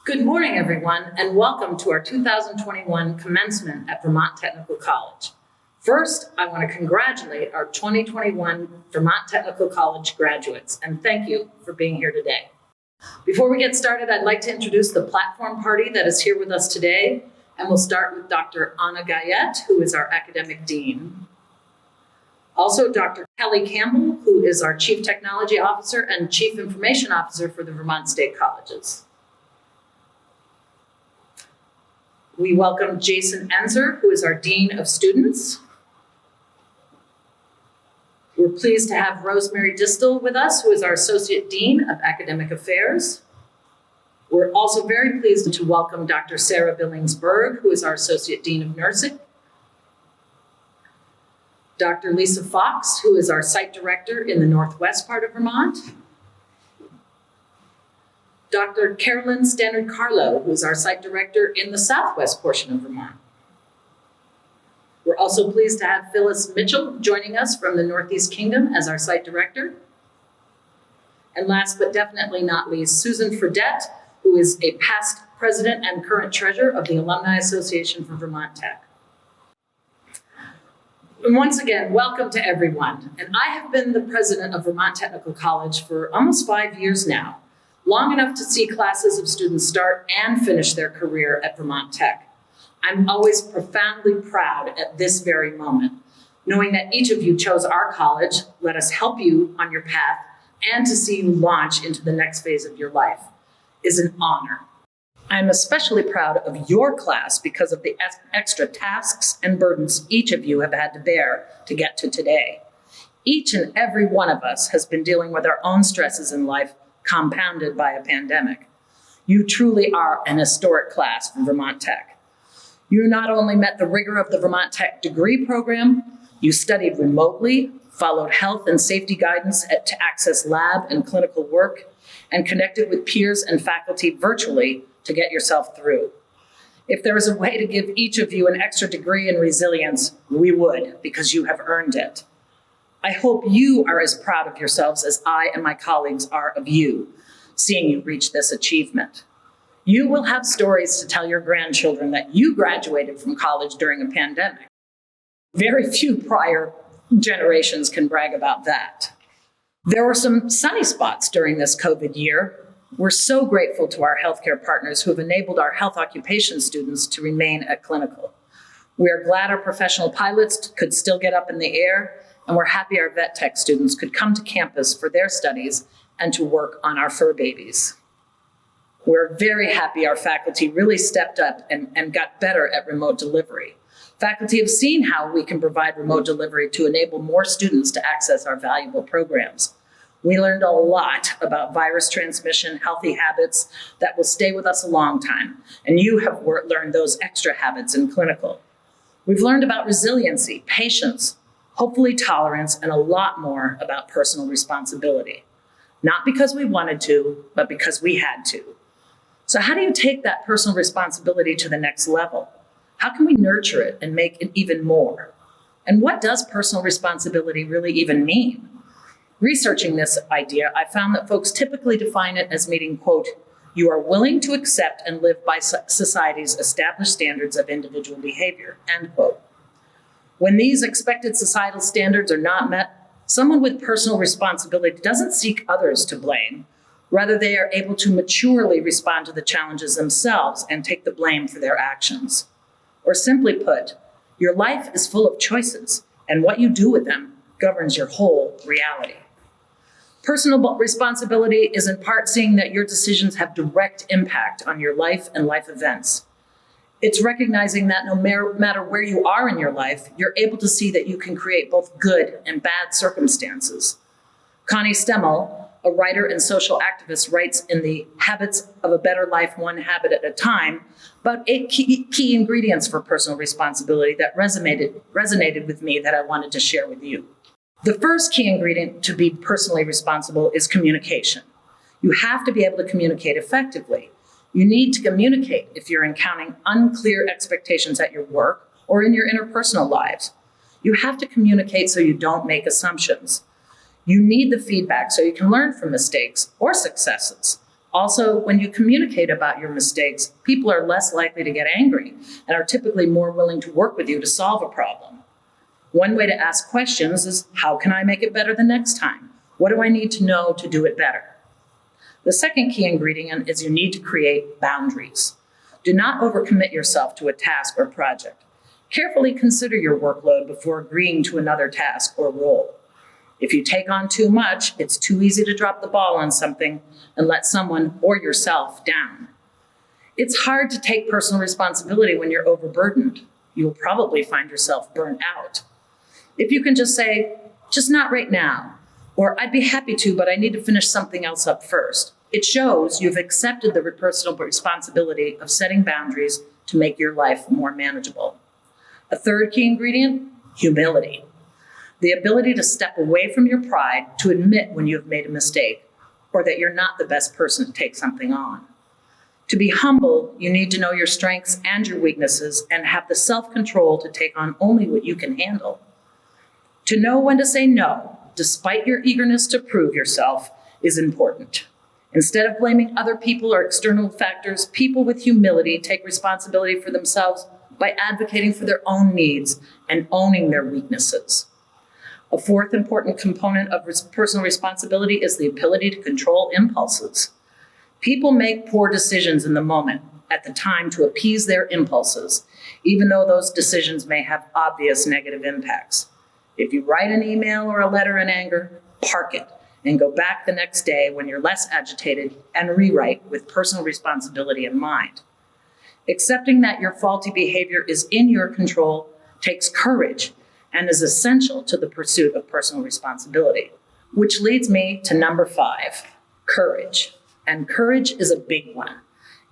Good morning, everyone, and welcome to our 2021 commencement at Vermont Technical College. First, I want to congratulate our 2021 Vermont Technical College graduates, and thank you for being here today. Before we get started, I'd like to introduce the platform party that is here with us today, and we'll start with Dr. Anna Guyette, who is our academic dean. Also, Dr. Kelly Campbell, who is our Chief Technology Officer and Chief Information Officer for the Vermont State Colleges. We welcome Jason Enzer, who is our Dean of Students. We're pleased to have Rosemary Distel with us, who is our Associate Dean of Academic Affairs. We're also very pleased to welcome Dr. Sarah Billings-Berg, who is our Associate Dean of Nursing. Dr. Lisa Fox, who is our Site Director in the Northwest part of Vermont. Dr. Carolyn Stannard-Carlo, who is our Site Director in the Southwest portion of Vermont. We're also pleased to have Phyllis Mitchell joining us from the Northeast Kingdom as our Site Director. And last but definitely not least, Susan Fredette, who is a past president and current treasurer of the Alumni Association for Vermont Tech. And once again, welcome to everyone. And I have been the president of Vermont Technical College for almost 5 years now, long enough to see classes of students start and finish their career at Vermont Tech. I'm always profoundly proud at this very moment, knowing that each of you chose our college, let us help you on your path, and to see you launch into the next phase of your life is an honor. I'm especially proud of your class because of the extra tasks and burdens each of you have had to bear to get to today. Each and every one of us has been dealing with our own stresses in life, compounded by a pandemic. You truly are an historic class from Vermont Tech. You not only met the rigor of the Vermont Tech degree program, you studied remotely, followed health and safety guidance to access lab and clinical work, and connected with peers and faculty virtually to get yourself through. If there was a way to give each of you an extra degree in resilience, we would, because you have earned it. I hope you are as proud of yourselves as I and my colleagues are of you, seeing you reach this achievement. You will have stories to tell your grandchildren that you graduated from college during a pandemic. Very few prior generations can brag about that. There were some sunny spots during this COVID year. We're so grateful to our healthcare partners who have enabled our health occupation students to remain at clinical. We are glad our professional pilots could still get up in the air, and we're happy our vet tech students could come to campus for their studies and to work on our fur babies. We're very happy our faculty really stepped up and got better at remote delivery. Faculty have seen how we can provide remote delivery to enable more students to access our valuable programs. We learned a lot about virus transmission, healthy habits that will stay with us a long time, and you have learned those extra habits in clinical. We've learned about resiliency, patience, hopefully tolerance, and a lot more about personal responsibility. Not because we wanted to, but because we had to. So how do you take that personal responsibility to the next level? How can we nurture it and make it even more? And what does personal responsibility really even mean? Researching this idea, I found that folks typically define it as meaning, quote, you are willing to accept and live by society's established standards of individual behavior, end quote. When these expected societal standards are not met, someone with personal responsibility doesn't seek others to blame. Rather, they are able to maturely respond to the challenges themselves and take the blame for their actions. Or simply put, your life is full of choices, and what you do with them governs your whole reality. Personal responsibility is in part seeing that your decisions have direct impact on your life and life events. It's recognizing that no matter where you are in your life, you're able to see that you can create both good and bad circumstances. Connie Stemmel, a writer and social activist, writes in The Habits of a Better Life, One Habit at a Time, about 8 key ingredients for personal responsibility that resonated with me that I wanted to share with you. The first key ingredient to be personally responsible is communication. You have to be able to communicate effectively. You need to communicate if you're encountering unclear expectations at your work or in your interpersonal lives. You have to communicate so you don't make assumptions. You need the feedback so you can learn from mistakes or successes. Also, when you communicate about your mistakes, people are less likely to get angry and are typically more willing to work with you to solve a problem. One way to ask questions is, how can I make it better the next time? What do I need to know to do it better? The second key ingredient is you need to create boundaries. Do not overcommit yourself to a task or project. Carefully consider your workload before agreeing to another task or role. If you take on too much, it's too easy to drop the ball on something and let someone or yourself down. It's hard to take personal responsibility when you're overburdened. You will probably find yourself burnt out. If you can just say, just not right now, or I'd be happy to, but I need to finish something else up first, it shows you've accepted the personal responsibility of setting boundaries to make your life more manageable. A third key ingredient, humility. The ability to step away from your pride to admit when you have made a mistake or that you're not the best person to take something on. To be humble, you need to know your strengths and your weaknesses and have the self-control to take on only what you can handle. To know when to say no, despite your eagerness to prove yourself, is important. Instead of blaming other people or external factors, people with humility take responsibility for themselves by advocating for their own needs and owning their weaknesses. A fourth important component of personal responsibility is the ability to control impulses. People make poor decisions in the moment, at the time, to appease their impulses, even though those decisions may have obvious negative impacts. If you write an email or a letter in anger, park it and go back the next day when you're less agitated and rewrite with personal responsibility in mind. Accepting that your faulty behavior is in your control takes courage and is essential to the pursuit of personal responsibility. Which leads me to number 5, courage. And courage is a big one.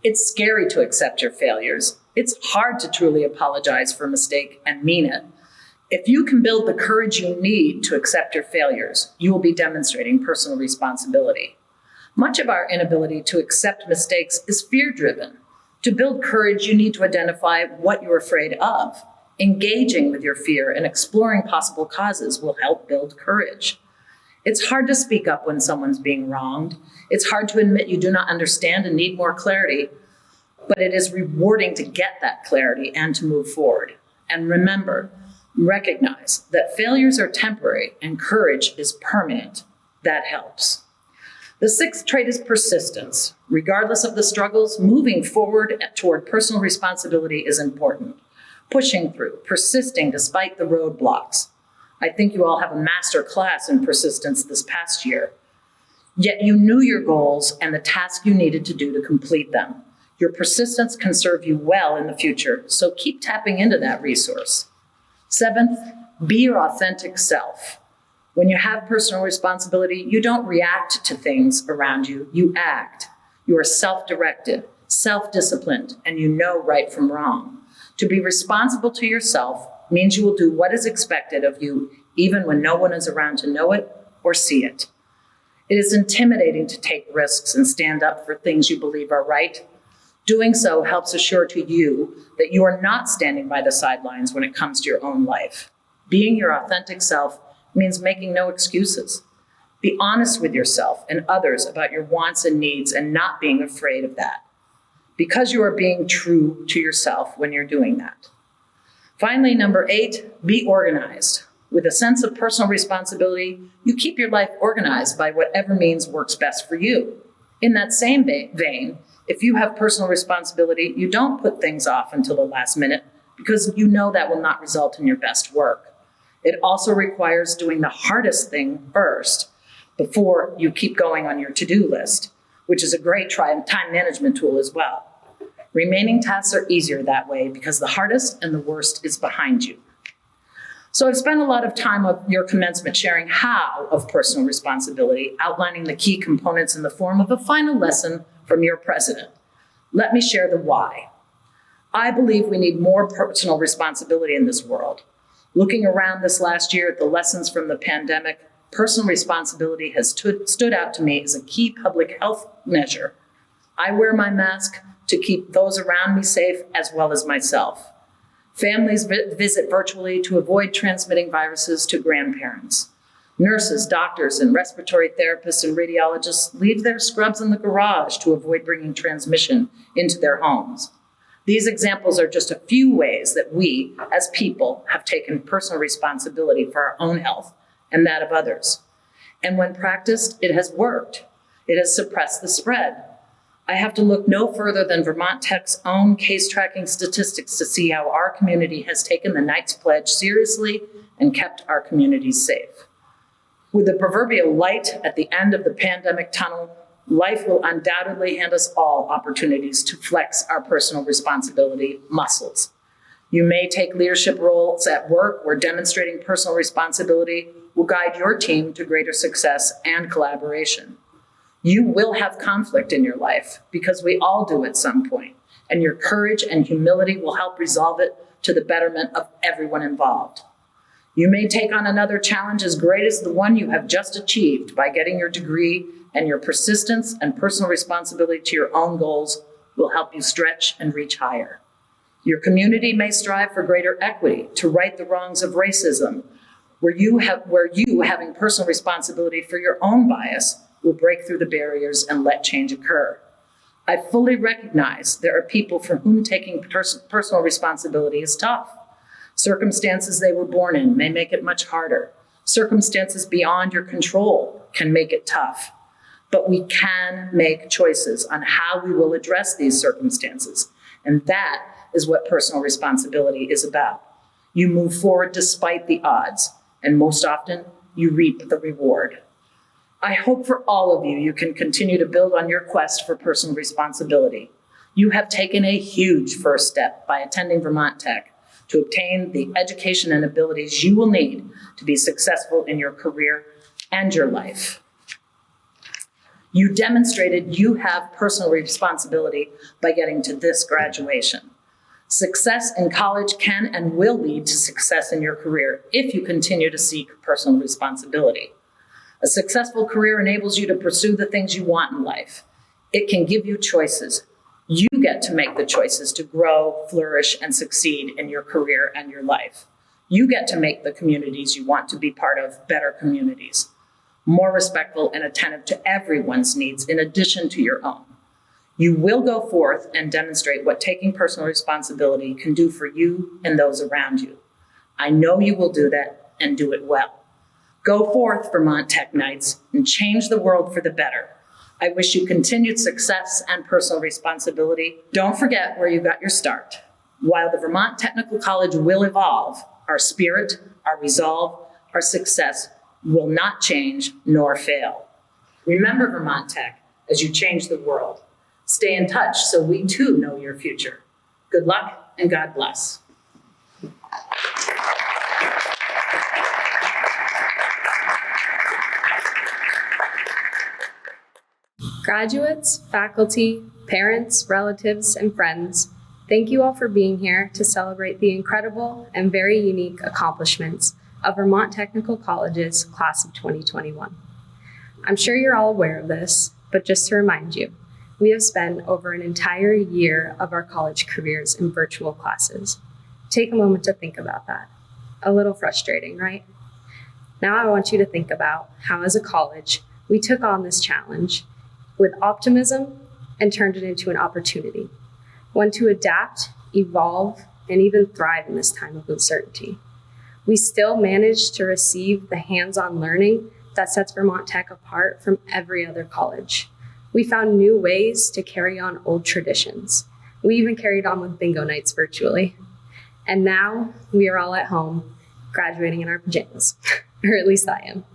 It's scary to accept your failures. It's hard to truly apologize for a mistake and mean it. If you can build the courage you need to accept your failures, you will be demonstrating personal responsibility. Much of our inability to accept mistakes is fear-driven. To build courage, you need to identify what you're afraid of. Engaging with your fear and exploring possible causes will help build courage. It's hard to speak up when someone's being wronged. It's hard to admit you do not understand and need more clarity, but it is rewarding to get that clarity and to move forward. And remember, recognize that failures are temporary and courage is permanent. That helps. The 6th trait is persistence. Regardless of the struggles, moving forward toward personal responsibility is important. Pushing through, persisting despite the roadblocks. I think you all have a master class in persistence this past year. Yet you knew your goals and the task you needed to do to complete them. Your persistence can serve you well in the future, so keep tapping into that resource. 7th, be your authentic self. When you have personal responsibility, you don't react to things around you, you act. You are self-directed, self-disciplined, and you know right from wrong. To be responsible to yourself means you will do what is expected of you, even when no one is around to know it or see it. It is intimidating to take risks and stand up for things you believe are right. Doing so helps assure to you that you are not standing by the sidelines when it comes to your own life. Being your authentic self means making no excuses. Be honest with yourself and others about your wants and needs and not being afraid of that, because you are being true to yourself when you're doing that. Finally, number 8, be organized. With a sense of personal responsibility, you keep your life organized by whatever means works best for you. In that same vein, if you have personal responsibility, you don't put things off until the last minute because you know that will not result in your best work. It also requires doing the hardest thing first before you keep going on your to-do list, which is a great time management tool as well. Remaining tasks are easier that way because the hardest and the worst is behind you. So I've spent a lot of time of your commencement sharing how of personal responsibility, outlining the key components in the form of a final lesson from your president. Let me share the why. I believe we need more personal responsibility in this world. Looking around this last year at the lessons from the pandemic, personal responsibility has stood out to me as a key public health measure. I wear my mask to keep those around me safe as well as myself. Families visit virtually to avoid transmitting viruses to grandparents. Nurses, doctors, and respiratory therapists and radiologists leave their scrubs in the garage to avoid bringing transmission into their homes. These examples are just a few ways that we, as people, have taken personal responsibility for our own health and that of others. And when practiced, it has worked. It has suppressed the spread. I have to look no further than Vermont Tech's own case tracking statistics to see how our community has taken the Knight's Pledge seriously and kept our communities safe. With the proverbial light at the end of the pandemic tunnel, life will undoubtedly hand us all opportunities to flex our personal responsibility muscles. You may take leadership roles at work where demonstrating personal responsibility will guide your team to greater success and collaboration. You will have conflict in your life because we all do at some point, and your courage and humility will help resolve it to the betterment of everyone involved. You may take on another challenge as great as the one you have just achieved by getting your degree, and your persistence and personal responsibility to your own goals will help you stretch and reach higher. Your community may strive for greater equity, to right the wrongs of racism, where you having personal responsibility for your own bias will break through the barriers and let change occur. I fully recognize there are people for whom taking personal responsibility is tough. Circumstances they were born in may make it much harder. Circumstances beyond your control can make it tough. But we can make choices on how we will address these circumstances. And that is what personal responsibility is about. You move forward despite the odds, and most often, you reap the reward. I hope for all of you, you can continue to build on your quest for personal responsibility. You have taken a huge first step by attending Vermont Tech to obtain the education and abilities you will need to be successful in your career and your life. You demonstrated you have personal responsibility by getting to this graduation. Success in college can and will lead to success in your career if you continue to seek personal responsibility. A successful career enables you to pursue the things you want in life. It can give you choices. You get to make the choices to grow, flourish, and succeed in your career and your life. You get to make the communities you want to be part of better communities, more respectful and attentive to everyone's needs in addition to your own. You will go forth and demonstrate what taking personal responsibility can do for you and those around you. I know you will do that and do it well. Go forth, Vermont Tech Knights, and change the world for the better. I wish you continued success and personal responsibility. Don't forget where you got your start. While the Vermont Technical College will evolve, our spirit, our resolve, our success will not change nor fail. Remember Vermont Tech as you change the world. Stay in touch so we too know your future. Good luck and God bless. Graduates, faculty, parents, relatives, and friends, thank you all for being here to celebrate the incredible and very unique accomplishments of Vermont Technical College's class of 2021. I'm sure you're all aware of this, but just to remind you, we have spent over an entire year of our college careers in virtual classes. Take a moment to think about that. A little frustrating, right? Now I want you to think about how, as a college, we took on this challenge with optimism and turned it into an opportunity, one to adapt, evolve, and even thrive in this time of uncertainty. We still managed to receive the hands-on learning that sets Vermont Tech apart from every other college. We found new ways to carry on old traditions. We even carried on with bingo nights virtually. And now we are all at home, graduating in our pajamas, or at least I am.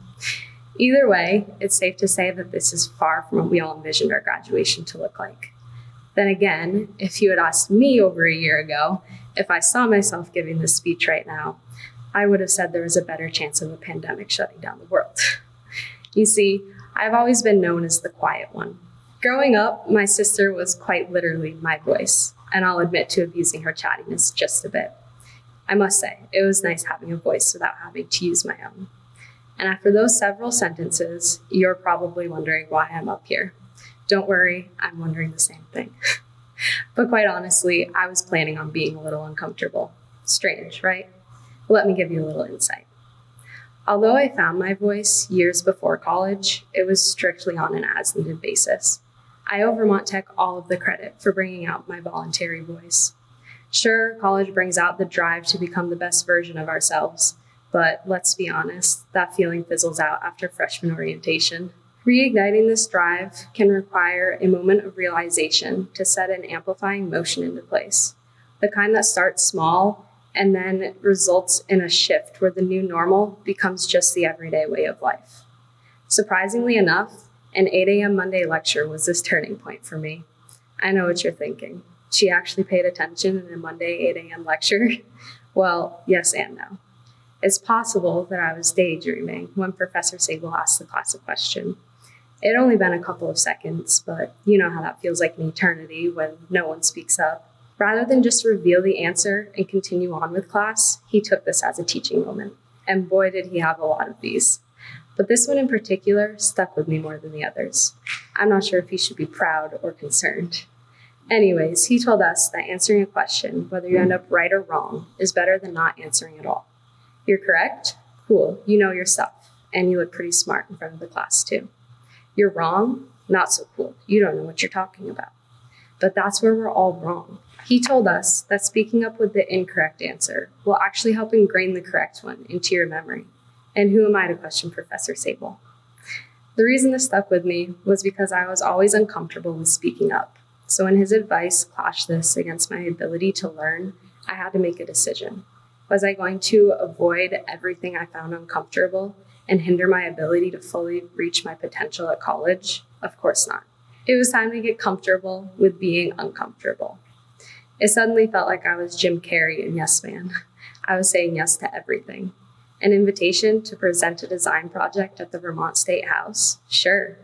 Either way, it's safe to say that this is far from what we all envisioned our graduation to look like. Then again, if you had asked me over a year ago if I saw myself giving this speech right now, I would have said there was a better chance of a pandemic shutting down the world. You see, I've always been known as the quiet one. Growing up, my sister was quite literally my voice, and I'll admit to abusing her chattiness just a bit. I must say, it was nice having a voice without having to use my own. And after those several sentences, you're probably wondering why I'm up here. Don't worry, I'm wondering the same thing. But quite honestly, I was planning on being a little uncomfortable. Strange, right? Let me give you a little insight. Although I found my voice years before college, it was strictly on an as-needed basis. I owe Vermont Tech all of the credit for bringing out my voluntary voice. Sure, college brings out the drive to become the best version of ourselves, but let's be honest, that feeling fizzles out after freshman orientation. Reigniting this drive can require a moment of realization to set an amplifying motion into place, the kind that starts small and then results in a shift where the new normal becomes just the everyday way of life. Surprisingly enough, an 8 a.m. Monday lecture was this turning point for me. I know what you're thinking. She actually paid attention in a Monday 8 a.m. lecture? Well, yes and no. It's possible that I was daydreaming when Professor Sable asked the class a question. It had only been a couple of seconds, but you know how that feels like an eternity when no one speaks up. Rather than just reveal the answer and continue on with class, he took this as a teaching moment. And boy, did he have a lot of these. But this one in particular stuck with me more than the others. I'm not sure if he should be proud or concerned. Anyways, he told us that answering a question, whether you end up right or wrong, is better than not answering at all. You're correct? Cool, you know your stuff, and you look pretty smart in front of the class too. You're wrong? Not so cool, you don't know what you're talking about. But that's where we're all wrong. He told us that speaking up with the incorrect answer will actually help ingrain the correct one into your memory. And who am I to question Professor Sable? The reason this stuck with me was because I was always uncomfortable with speaking up. So when his advice clashed this against my ability to learn, I had to make a decision. Was I going to avoid everything I found uncomfortable and hinder my ability to fully reach my potential at college? Of course not. It was time to get comfortable with being uncomfortable. It suddenly felt like I was Jim Carrey in Yes Man. I was saying yes to everything. An invitation to present a design project at the Vermont State House? Sure.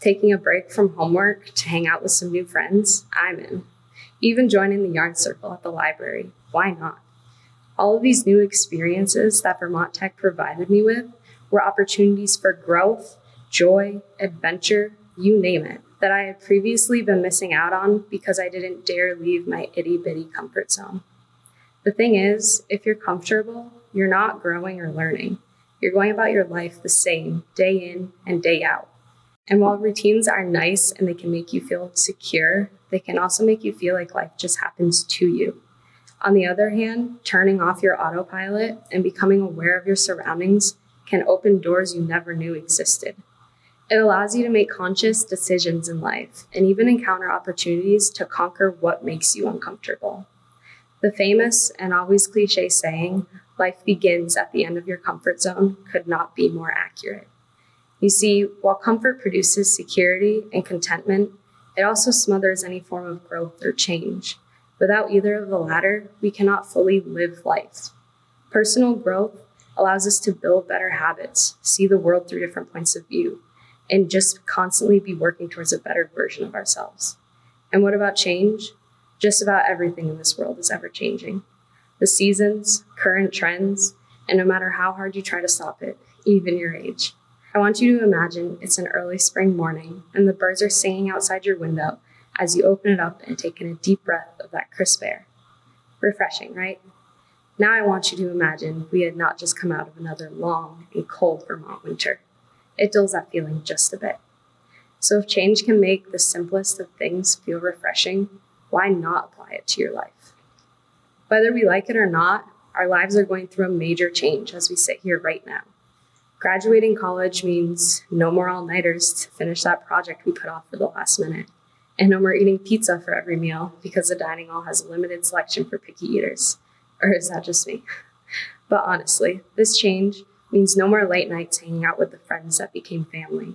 Taking a break from homework to hang out with some new friends? I'm in. Even joining the yarn circle at the library? Why not? All of these new experiences that Vermont Tech provided me with were opportunities for growth, joy, adventure, you name it, that I had previously been missing out on because I didn't dare leave my itty-bitty comfort zone. The thing is, if you're comfortable, you're not growing or learning. You're going about your life the same, day in and day out. And while routines are nice and they can make you feel secure, they can also make you feel like life just happens to you. On the other hand, turning off your autopilot and becoming aware of your surroundings can open doors you never knew existed. It allows you to make conscious decisions in life and even encounter opportunities to conquer what makes you uncomfortable. The famous and always cliche saying, life begins at the end of your comfort zone, could not be more accurate. You see, while comfort produces security and contentment, it also smothers any form of growth or change. Without either of the latter, we cannot fully live life. Personal growth allows us to build better habits, see the world through different points of view, and just constantly be working towards a better version of ourselves. And what about change? Just about everything in this world is ever changing. The seasons, current trends, and no matter how hard you try to stop it, even your age. I want you to imagine it's an early spring morning and the birds are singing outside your window as you open it up and take in a deep breath of that crisp air. Refreshing, right? Now I want you to imagine we had not just come out of another long and cold Vermont winter. It dulls that feeling just a bit. So if change can make the simplest of things feel refreshing, why not apply it to your life? Whether we like it or not, our lives are going through a major change as we sit here right now. Graduating college means no more all-nighters to finish that project we put off for the last minute, and no more eating pizza for every meal because the dining hall has a limited selection for picky eaters. Or is that just me? But honestly, this change means no more late nights hanging out with the friends that became family,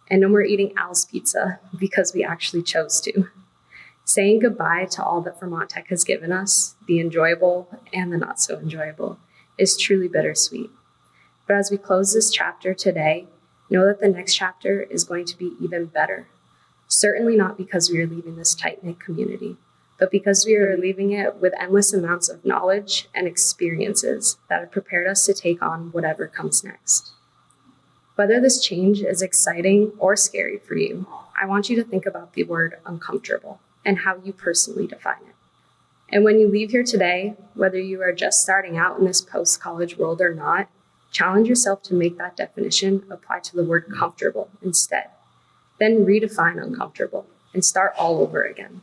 and no more eating Al's pizza because we actually chose to. Saying goodbye to all that Vermont Tech has given us, the enjoyable and the not so enjoyable, is truly bittersweet. But as we close this chapter today, know that the next chapter is going to be even better. Certainly not because we are leaving this tight-knit community, but because we are leaving it with endless amounts of knowledge and experiences that have prepared us to take on whatever comes next. Whether this change is exciting or scary for you, I want you to think about the word uncomfortable and how you personally define it. And when you leave here today, whether you are just starting out in this post-college world or not, Challenge yourself to make that definition apply to the word comfortable instead. Then redefine uncomfortable and start all over again.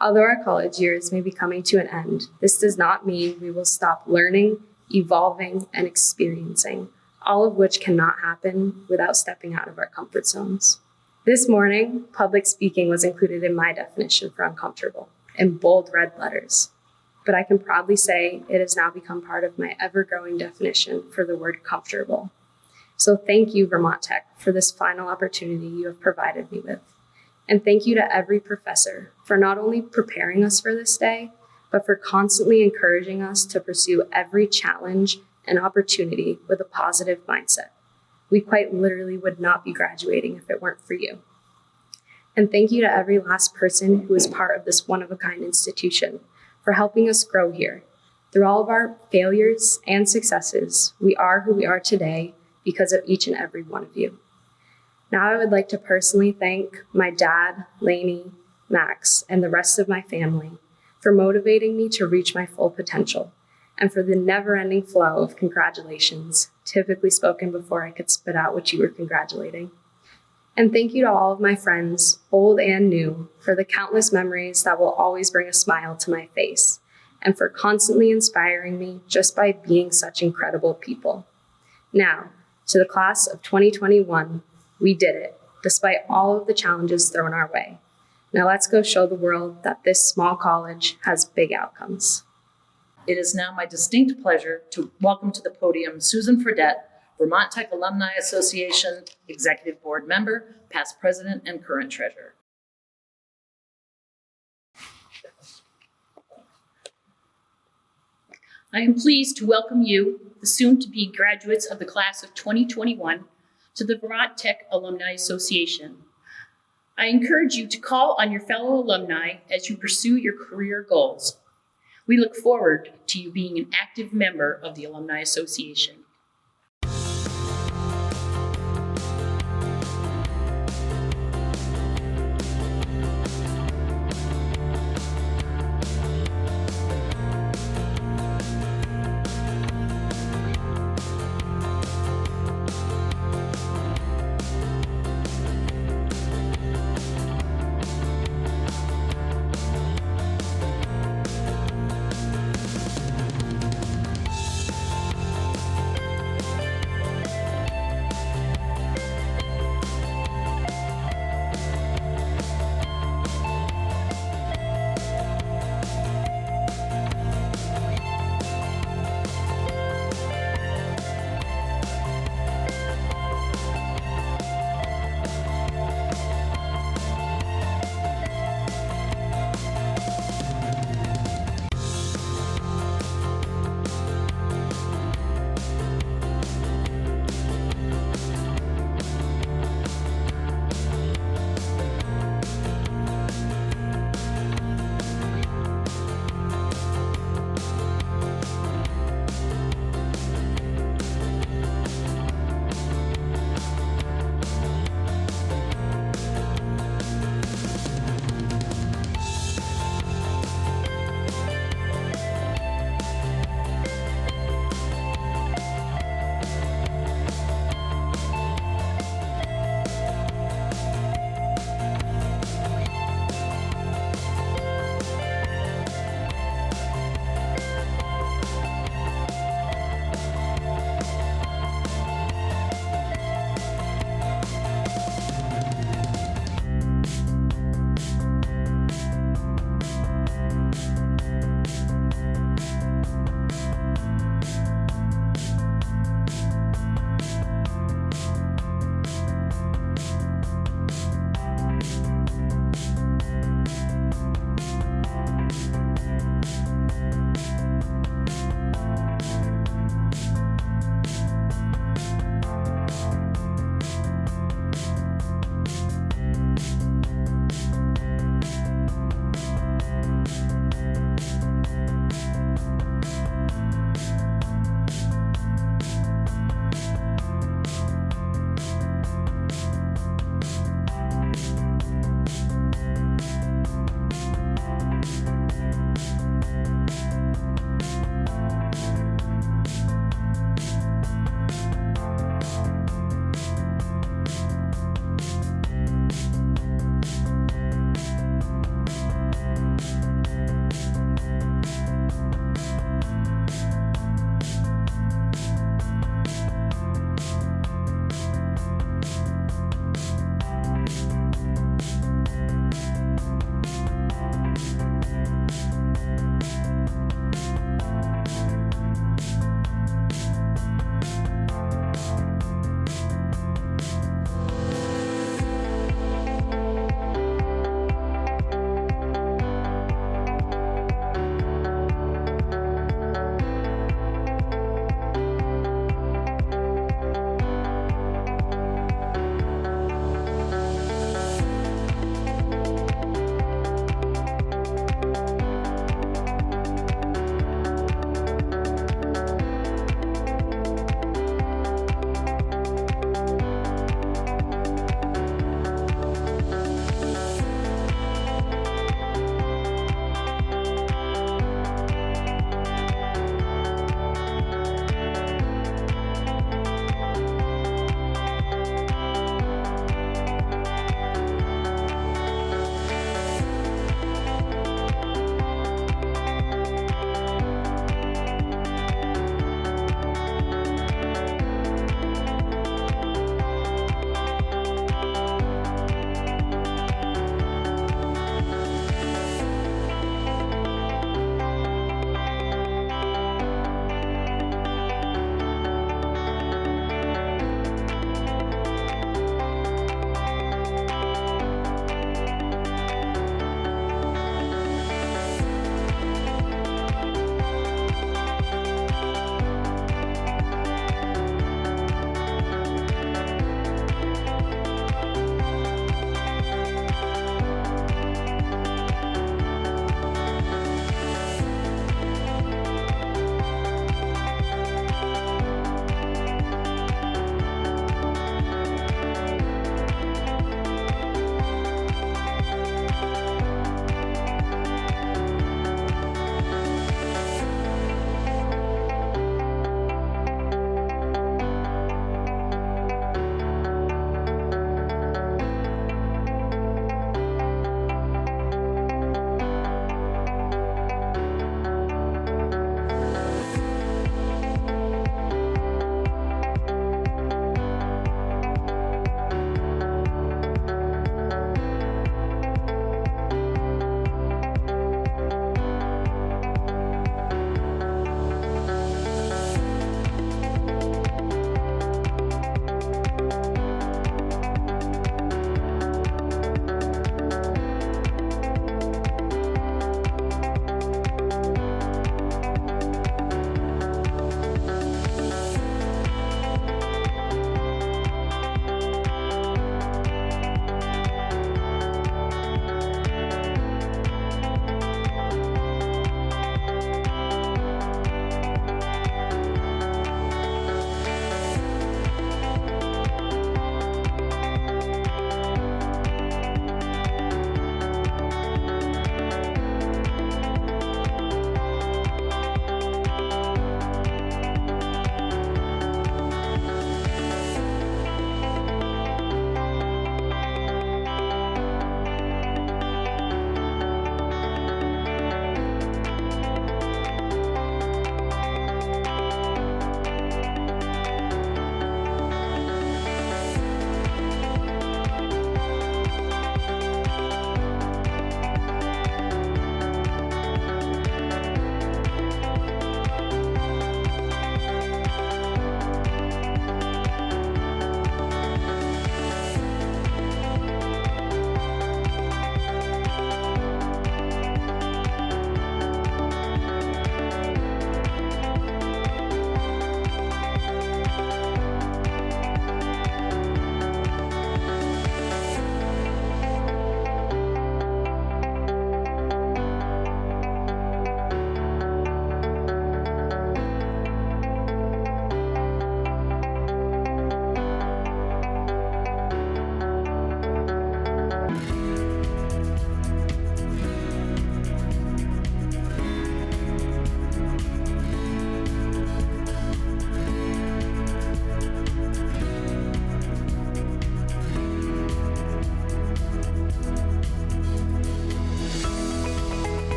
Although our college years may be coming to an end, this does not mean we will stop learning, evolving, and experiencing, all of which cannot happen without stepping out of our comfort zones. This morning, public speaking was included in my definition for uncomfortable in bold red letters. But I can proudly say it has now become part of my ever-growing definition for the word comfortable. So thank you, Vermont Tech, for this final opportunity you have provided me with. And thank you to every professor for not only preparing us for this day, but for constantly encouraging us to pursue every challenge and opportunity with a positive mindset. We quite literally would not be graduating if it weren't for you. And thank you to every last person who is part of this one-of-a-kind institution for helping us grow here. Through all of our failures and successes, we are who we are today because of each and every one of you. Now I would like to personally thank my dad, Lainey, Max, and the rest of my family for motivating me to reach my full potential and for the never-ending flow of congratulations, typically spoken before I could spit out what you were congratulating. And thank you to all of my friends, old and new, for the countless memories that will always bring a smile to my face and for constantly inspiring me just by being such incredible people. Now, to the class of 2021, we did it, despite all of the challenges thrown our way. Now let's go show the world that this small college has big outcomes. It is now my distinct pleasure to welcome to the podium Susan Fredette, Vermont Tech Alumni Association Executive Board Member, past President and current Treasurer. I am pleased to welcome you, the soon-to-be graduates of the class of 2021, to the Vermont Tech Alumni Association. I encourage you to call on your fellow alumni as you pursue your career goals. We look forward to you being an active member of the Alumni Association.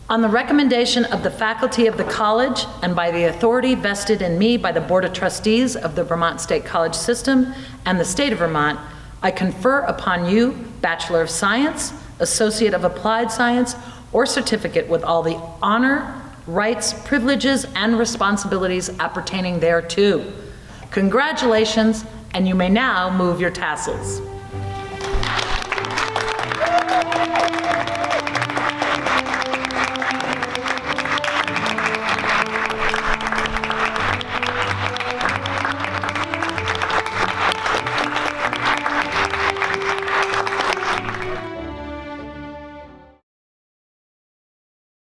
On the recommendation of the faculty of the college and by the authority vested in me by the Board of Trustees of the Vermont State College System and the state of Vermont, I confer upon you Bachelor of Science, Associate of Applied Science, or certificate with all the honor, rights, privileges, and responsibilities appertaining thereto. Congratulations, and you may now move your tassels.